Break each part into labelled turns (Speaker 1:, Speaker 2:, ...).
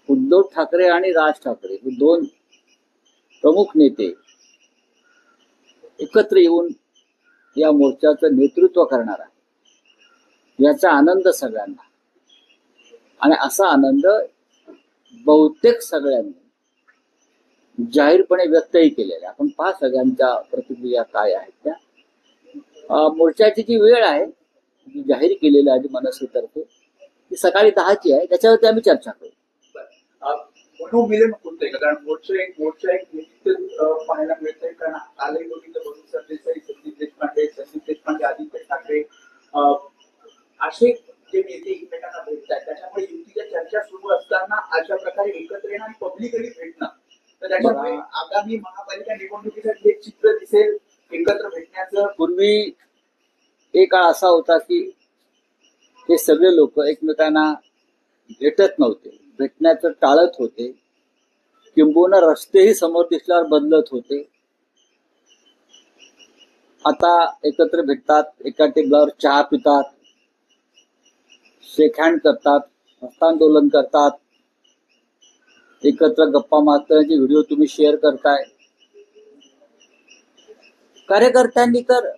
Speaker 1: उद्धव ठाकरे आणि राज ठाकरे हे दोन प्रमुख नेते एकत्र येऊन या मोर्चाचं नेतृत्व करणार आहे, याचा आनंद सगळ्यांना, आणि असा आनंद बहुतेक सगळ्यांनी जाहीरपणे व्यक्तही केलेला. आपण पहा सगळ्यांच्या प्रतिक्रिया काय आहेत त्या. मोर्चाची जी वेळ आहे जी जाहीर केलेली आहे मनसेतर्फे ती सकाळी 10ची आहे, त्याच्यावरती आम्ही चर्चा करू.
Speaker 2: मनोमिलन होतंय का? कारण मोर्चा एक पाहायला मिळतंय. कारण कालही बघितलं वरुण सरदेसाई, संदीप देशपांडे, आदित्य ठाकरे असे जे नेते एकमेकांना भेटतात, त्याच्यामुळे युतीच्या चर्चा सुरू असताना अशा प्रकारे एकत्र येणं आणि पब्लिकली भेटणं, तर त्याच्यामुळे आगामी महापालिका निवडणुकीसाठी एक चित्र दिसेल एकत्र भेटण्याचं.
Speaker 1: पूर्वी एक काळ असा होता की हे सगळे लोक एकमेकांना भेटत नव्हते, भेटण्याचं टाळत होते, किंबहुना रस्तेही समोर दिसल्यावर बदलत होते. आता एकत्र भेटतात, एका टेबलावर चहा पितात, शेक हँड करतात, हस्तांदोलन करतात, एकत्र गप्पा मारण्याचे व्हिडिओ तुम्ही शेअर करताय. कार्यकर्त्यांनी तर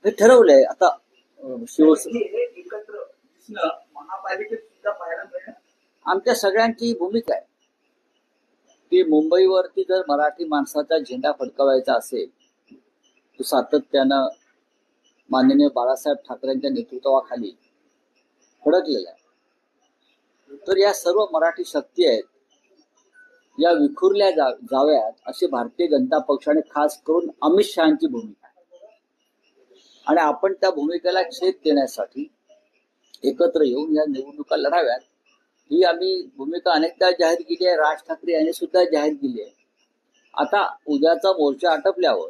Speaker 1: हे ठरवलंय आता
Speaker 2: शिवसेना एकत्र दिसणं महापालिकेत सुद्धा पाहायला मिळणं.
Speaker 1: आमच्या सगळ्यांची भूमिका आहे की मुंबईवरती जर मराठी माणसाचा झेंडा फडकवायचा असेल तो सातत्यानं माननीय बाळासाहेब ठाकरेंच्या नेतृत्वाखाली फडकलेला आहे. तर या सर्व मराठी शक्ती आहेत या विखुरल्या जाव्यात अशी भारतीय जनता पक्षाने खास करून अमित शहाची भूमिका आहे, आणि आपण त्या भूमिकेला छेद देण्यासाठी एकत्र येऊन या निवडणुका लढाव्यात ही आम्ही भूमिका अनेकदा जाहीर केली आहे. राज ठाकरे यांनी सुद्धा जाहीर केली आहे. आता उद्याचा मोर्चा आटपल्यावर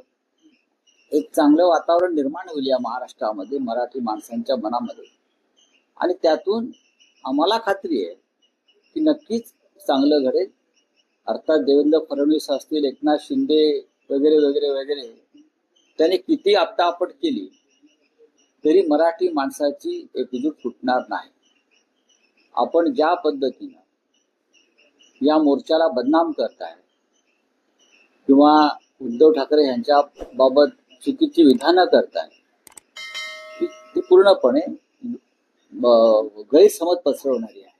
Speaker 1: एक चांगलं वातावरण निर्माण होईल या महाराष्ट्रामध्ये मराठी माणसांच्या मनामध्ये, आणि त्यातून आम्हाला खात्री आहे की नक्कीच चांगलं घडेल. अर्थात देवेंद्र फडणवीस असतील, एकनाथ शिंदे वगैरे वगैरे वगैरे त्याने किती आपटापट केली तरी मराठी माणसाची एकजूट फुटणार नाही. आपण ज्या पद्धतीनं या मोर्चाला बदनाम करताय किंवा उद्धव ठाकरे यांच्या बाबत चुकीची विधानं करताय ती पूर्णपणे गैरसमज पसरवणारी आहे.